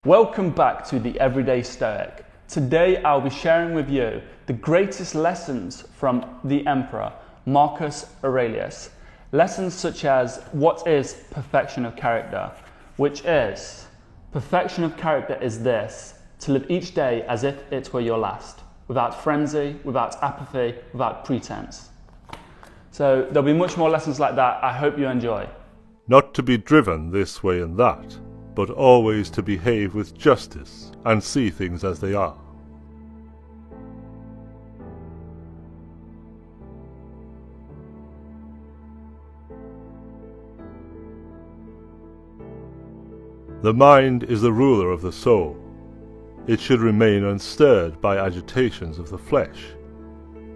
Welcome back to the Everyday Stoic. Today I'll be sharing with you the greatest lessons from the Emperor Marcus Aurelius. Lessons such as what is perfection of character, which is perfection of character is this: to live each day as if it were your last, without frenzy, without apathy, without pretense. So there'll be much more lessons like that. I hope you enjoy. Not to be driven this way and that, but always to behave with justice and see things as they are. The mind is the ruler of the soul. It should remain unstirred by agitations of the flesh,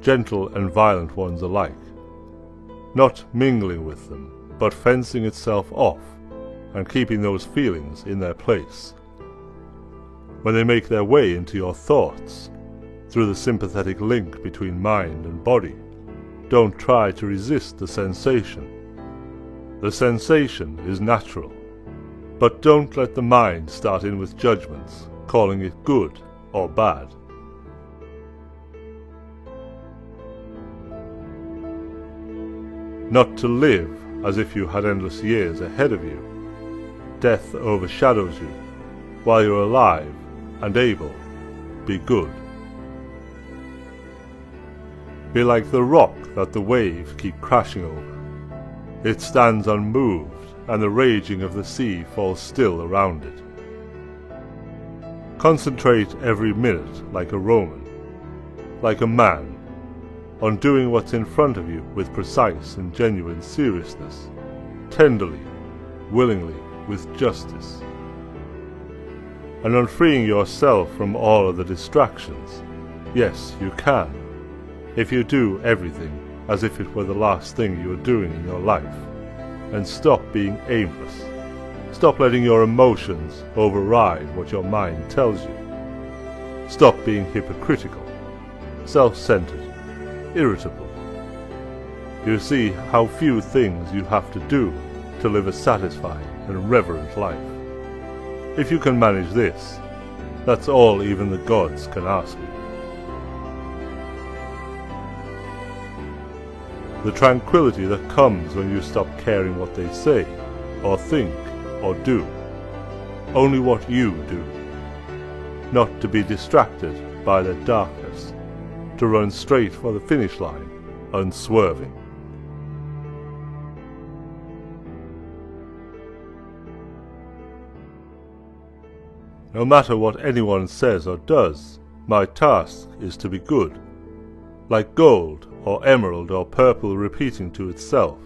gentle and violent ones alike, not mingling with them, but fencing itself off and keeping those feelings in their place. When they make their way into your thoughts, through the sympathetic link between mind and body, don't try to resist the sensation. The sensation is natural, but don't let the mind start in with judgments, calling it good or bad. Not to live as if you had endless years ahead of you. Death overshadows you. While you're alive and able, be good. Be like the rock that the waves keep crashing over. It stands unmoved, and the raging of the sea falls still around it. Concentrate every minute like a Roman, like a man, on doing what's in front of you with precise and genuine seriousness, tenderly, willingly, with justice, and on freeing yourself from all of the distractions. Yes, you can, if you do everything as if it were the last thing you are doing in your life, and stop being aimless. Stop letting your emotions override what your mind tells you. Stop being hypocritical, self-centered, irritable. You see how few things you have to do to live a satisfying and reverent life. If you can manage this, that's all even the gods can ask you. The tranquility that comes when you stop caring what they say, or think, or do. Only what you do. Not to be distracted by the darkness. To run straight for the finish line, unswerving. No matter what anyone says or does, my task is to be good. Like gold or emerald or purple repeating to itself.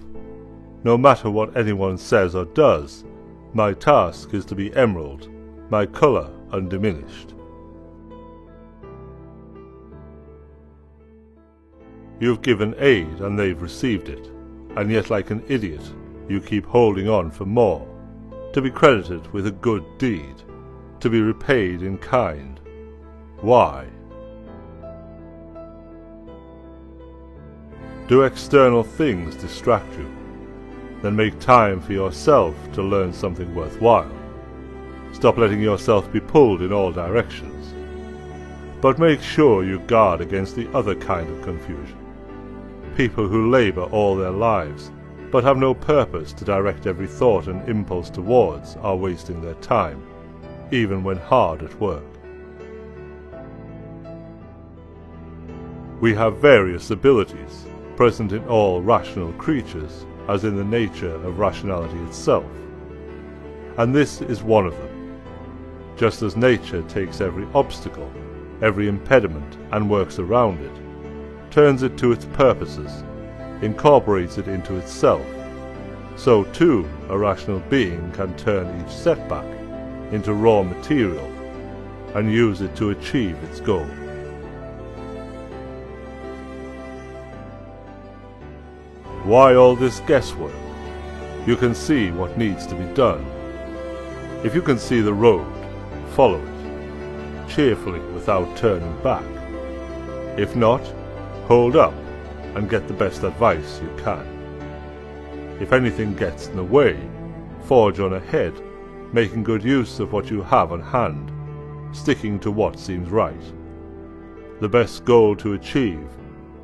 No matter what anyone says or does, my task is to be emerald, my colour undiminished. You've given aid and they've received it, and yet like an idiot you keep holding on for more, to be credited with a good deed, to be repaid in kind. Why? Do external things distract you? Then make time for yourself to learn something worthwhile. Stop letting yourself be pulled in all directions. But make sure you guard against the other kind of confusion. People who labour all their lives, but have no purpose to direct every thought and impulse towards, are wasting their time, even when hard at work. We have various abilities, present in all rational creatures, as in the nature of rationality itself. And this is one of them. Just as nature takes every obstacle, every impediment, and works around it, turns it to its purposes, incorporates it into itself, so too a rational being can turn each setback into raw material and use it to achieve its goal. Why all this guesswork? You can see what needs to be done. If you can see the road, follow it, cheerfully without turning back. If not, hold up and get the best advice you can. If anything gets in the way, forge on ahead, making good use of what you have on hand, sticking to what seems right. The best goal to achieve,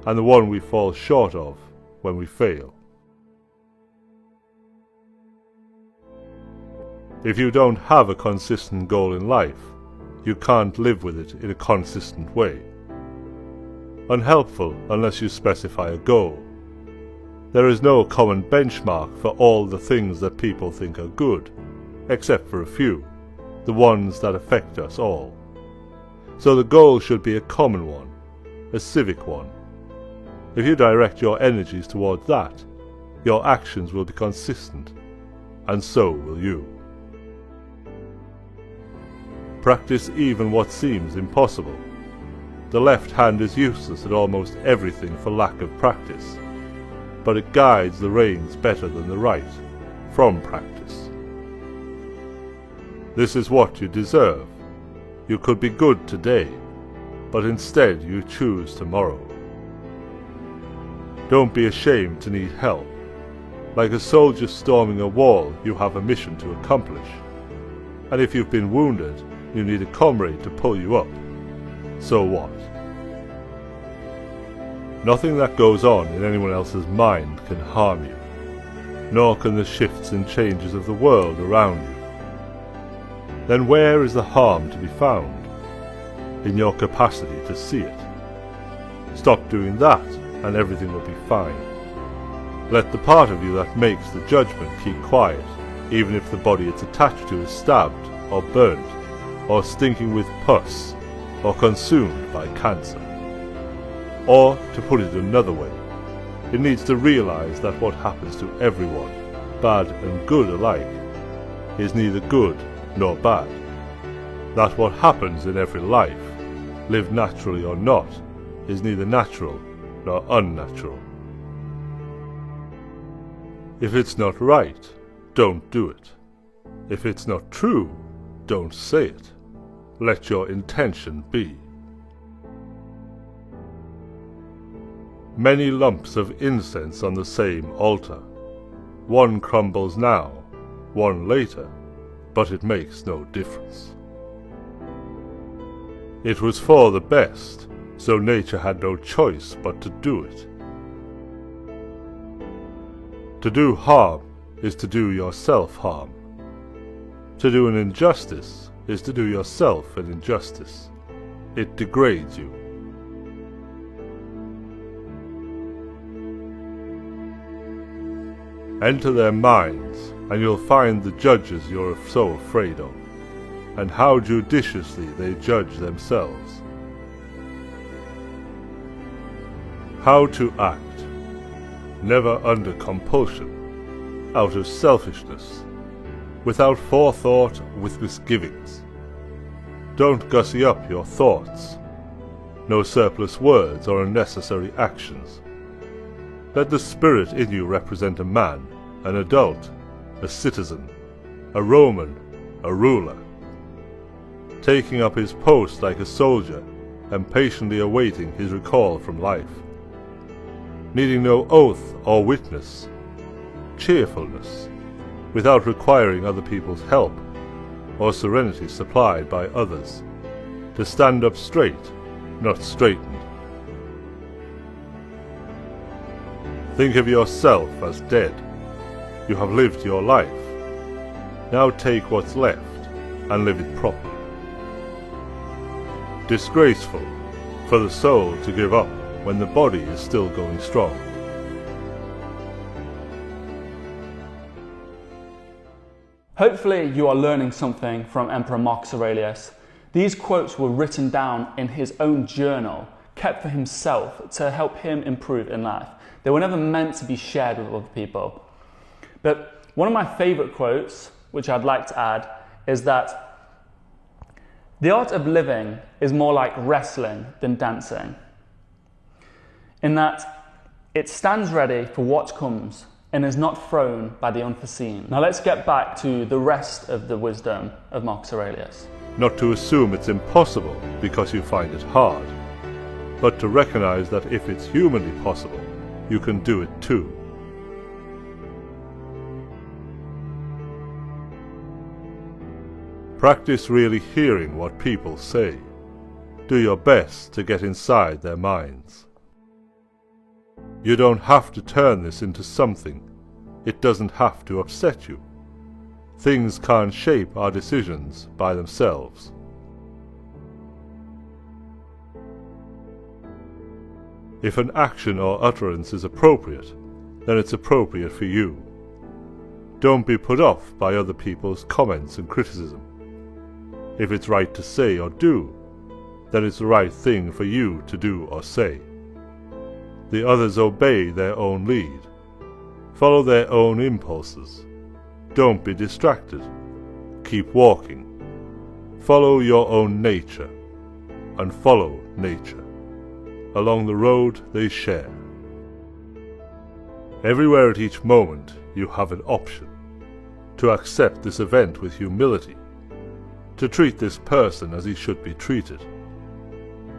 and the one we fall short of when we fail. If you don't have a consistent goal in life, you can't live with it in a consistent way. Unhelpful unless you specify a goal. There is no common benchmark for all the things that people think are good, except for a few, the ones that affect us all. So the goal should be a common one, a civic one. If you direct your energies towards that, your actions will be consistent, and so will you. Practice even what seems impossible. The left hand is useless at almost everything for lack of practice, but it guides the reins better than the right, from practice. This is what you deserve. You could be good today, but instead you choose tomorrow. Don't be ashamed to need help. Like a soldier storming a wall, you have a mission to accomplish. And if you've been wounded, you need a comrade to pull you up. So what? Nothing that goes on in anyone else's mind can harm you, nor can the shifts and changes of the world around you. Then where is the harm to be found? In your capacity to see it. Stop doing that, and everything will be fine. Let the part of you that makes the judgment keep quiet, even if the body it's attached to is stabbed, or burnt, or stinking with pus, or consumed by cancer. Or, to put it another way, it needs to realize that what happens to everyone, bad and good alike, is neither good nor bad. That what happens in every life, lived naturally or not, is neither natural nor unnatural. If it's not right, don't do it. If it's not true, don't say it. Let your intention be. Many lumps of incense on the same altar. One crumbles now, one later, but it makes no difference. It was for the best, so nature had no choice but to do it. To do harm is to do yourself harm. To do an injustice is to do yourself an injustice. It degrades you. Enter their minds, and you'll find the judges you're so afraid of, and how judiciously they judge themselves. How to act. Never under compulsion, out of selfishness, without forethought, with misgivings. Don't gussy up your thoughts. No surplus words or unnecessary actions. Let the spirit in you represent a man, an adult, a citizen, a Roman, a ruler, taking up his post like a soldier and patiently awaiting his recall from life, needing no oath or witness, cheerfulness, without requiring other people's help or serenity supplied by others, to stand up straight, not straightened. Think of yourself as dead. You have lived your life. Now take what's left and live it properly. Disgraceful for the soul to give up when the body is still going strong. Hopefully you are learning something from Emperor Marcus Aurelius. These quotes were written down in his own journal, kept for himself to help him improve in life. They were never meant to be shared with other people. But one of my favourite quotes, which I'd like to add, is that the art of living is more like wrestling than dancing, in that it stands ready for what comes and is not thrown by the unforeseen. Now let's get back to the rest of the wisdom of Marcus Aurelius. Not to assume it's impossible because you find it hard, but to recognize that if it's humanly possible, you can do it too. Practice really hearing what people say. Do your best to get inside their minds. You don't have to turn this into something. It doesn't have to upset you. Things can't shape our decisions by themselves. If an action or utterance is appropriate, then it's appropriate for you. Don't be put off by other people's comments and criticism. If it's right to say or do, then it's the right thing for you to do or say. The others obey their own lead. Follow their own impulses. Don't be distracted. Keep walking. Follow your own nature, and follow nature. Along the road they share. Everywhere at each moment you have an option. To accept this event with humility. To treat this person as he should be treated.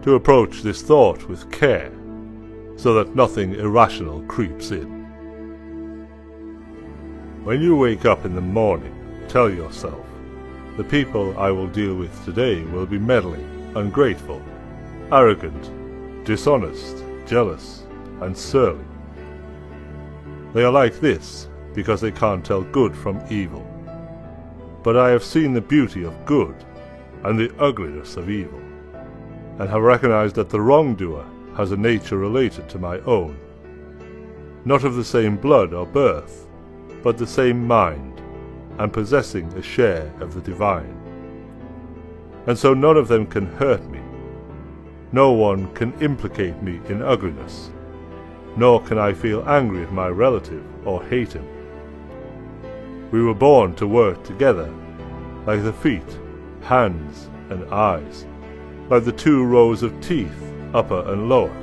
To approach this thought with care, so that nothing irrational creeps in. When you wake up in the morning, tell yourself, the people I will deal with today will be meddling, ungrateful, arrogant, dishonest, jealous, and surly. They are like this because they can't tell good from evil. But I have seen the beauty of good and the ugliness of evil, and have recognized that the wrongdoer has a nature related to my own, not of the same blood or birth, but the same mind, and possessing a share of the divine. And so none of them can hurt me. No one can implicate me in ugliness, nor can I feel angry at my relative or hate him. We were born to work together, like the feet, hands, and eyes, like the two rows of teeth, upper and lower.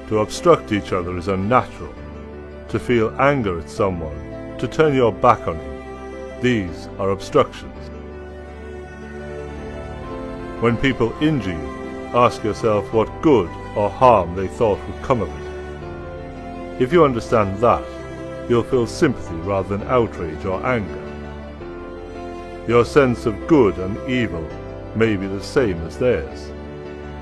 To obstruct each other is unnatural. To feel anger at someone, to turn your back on him, these are obstructions. When people injure you, ask yourself what good or harm they thought would come of it. If you understand that, you'll feel sympathy rather than outrage or anger. Your sense of good and evil may be the same as theirs,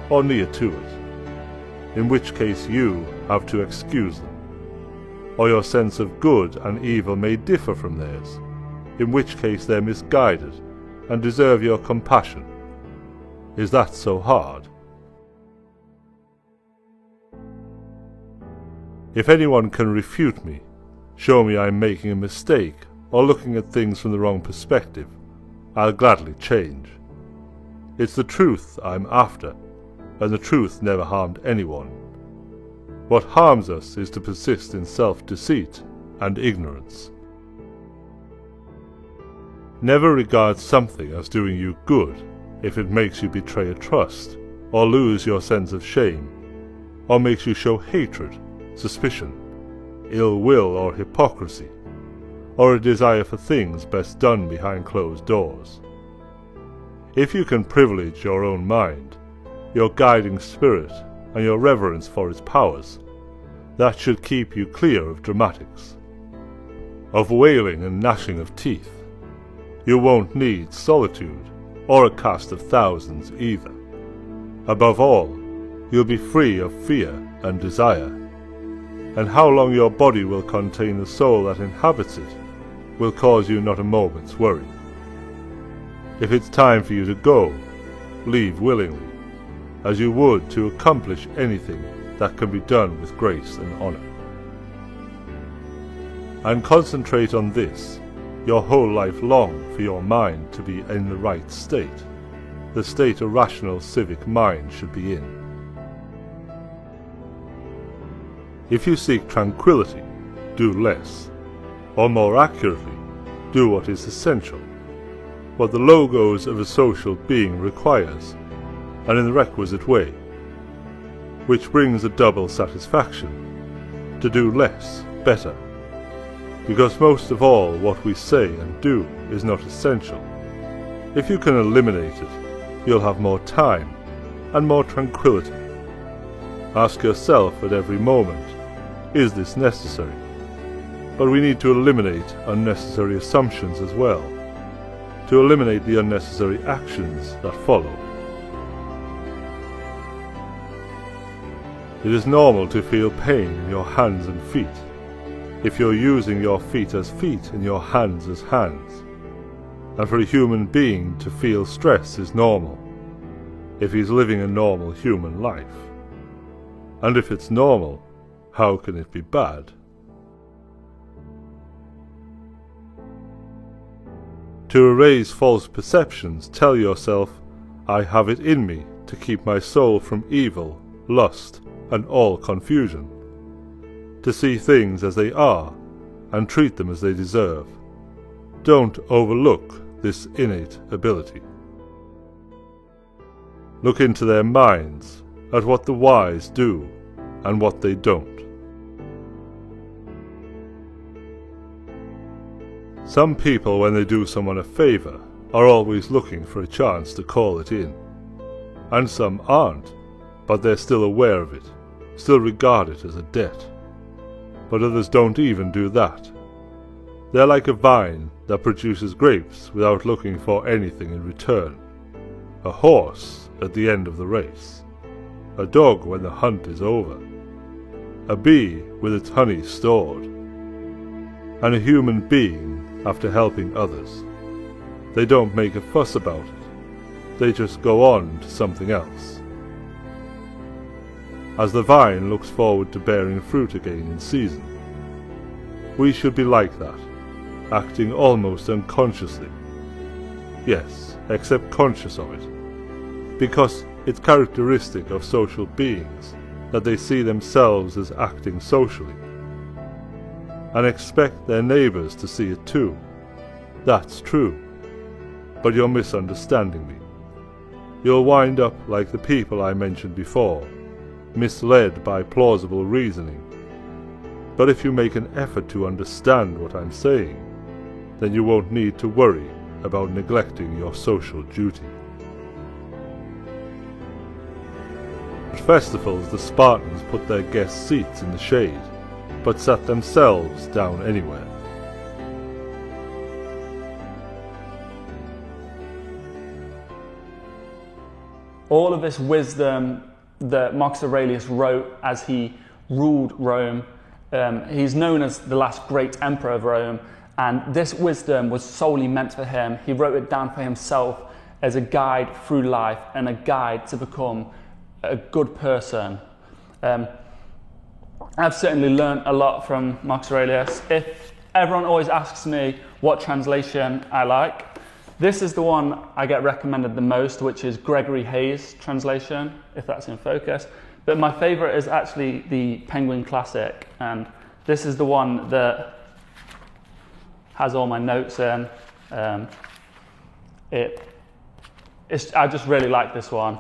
or near to it, in which case you have to excuse them. Or your sense of good and evil may differ from theirs, in which case they're misguided and deserve your compassion. Is that so hard? If anyone can refute me, show me I'm making a mistake or looking at things from the wrong perspective, I'll gladly change. It's the truth I'm after, and the truth never harmed anyone. What harms us is to persist in self-deceit and ignorance. Never regard something as doing you good if it makes you betray a trust, or lose your sense of shame, or makes you show hatred, suspicion, ill will or hypocrisy, or a desire for things best done behind closed doors. If you can privilege your own mind, your guiding spirit, and your reverence for its powers, that should keep you clear of dramatics, of wailing and gnashing of teeth. You won't need solitude, or a cast of thousands either. Above all, you'll be free of fear and desire, and how long your body will contain the soul that inhabits it will cause you not a moment's worry. If it's time for you to go, leave willingly, as you would to accomplish anything that can be done with grace and honor. And concentrate on this, your whole life long, for your mind to be in the right state, the state a rational civic mind should be in. If you seek tranquility, do less, or more accurately, do what is essential, what the logos of a social being requires, and in the requisite way, which brings a double satisfaction, to do less, better, because most of all what we say and do is not essential. If you can eliminate it, you'll have more time and more tranquility. Ask yourself at every moment, is this necessary? But we need to eliminate unnecessary assumptions as well, to eliminate the unnecessary actions that follow. It is normal to feel pain in your hands and feet, if you're using your feet as feet and your hands as hands. And for a human being to feel stress is normal, if he's living a normal human life. And if it's normal, how can it be bad? To erase false perceptions, tell yourself, I have it in me to keep my soul from evil, lust, and all confusion, to see things as they are and treat them as they deserve. Don't overlook this innate ability. Look into their minds, at what the wise do and what they don't. Some people, when they do someone a favour, are always looking for a chance to call it in. And some aren't, but they're still aware of it, still regard it as a debt. But others don't even do that. They're like a vine that produces grapes without looking for anything in return. A horse at the end of the race. A dog when the hunt is over. A bee with its honey stored. And a human being after helping others. They don't make a fuss about it. They just go on to something else. As the vine looks forward to bearing fruit again in season. We should be like that, acting almost unconsciously. Yes, except conscious of it, because it's characteristic of social beings that they see themselves as acting socially, and expect their neighbours to see it too. That's true, but you're misunderstanding me. You'll wind up like the people I mentioned before, misled by plausible reasoning. But if you make an effort to understand what I'm saying, then you won't need to worry about neglecting your social duty. At festivals, the Spartans put their guest seats in the shade, but sat themselves down anywhere. All of this wisdom that Marcus Aurelius wrote as he ruled Rome, he's known as the last great emperor of Rome, and this wisdom was solely meant for him. He wrote it down for himself as a guide through life and a guide to become a good person. I've certainly learned a lot from Marcus Aurelius. If everyone always asks me what translation I like, this is the one I get recommended the most, which is Gregory Hayes' translation, if that's in focus. But my favourite is actually the Penguin Classic, and this is the one that has all my notes in. I just really like this one.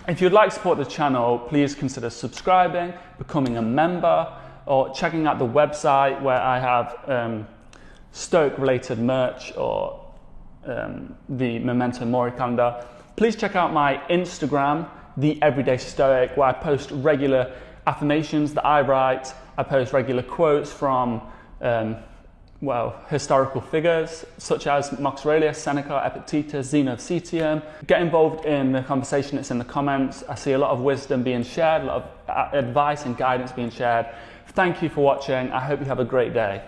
If you'd like to support the channel, please consider subscribing, becoming a member, or checking out the website where I have Stoic-related merch or the Mp.Monarh calendar. Please check out my Instagram, The Everyday Stoic, where I post regular affirmations that I write. I post regular quotes from historical figures such as Marcus Aurelius, Seneca, Epictetus, Zeno of Citium. Get involved in the conversation that's in the comments. I see a lot of wisdom being shared, a lot of advice and guidance being shared. Thank you for watching. I hope you have a great day.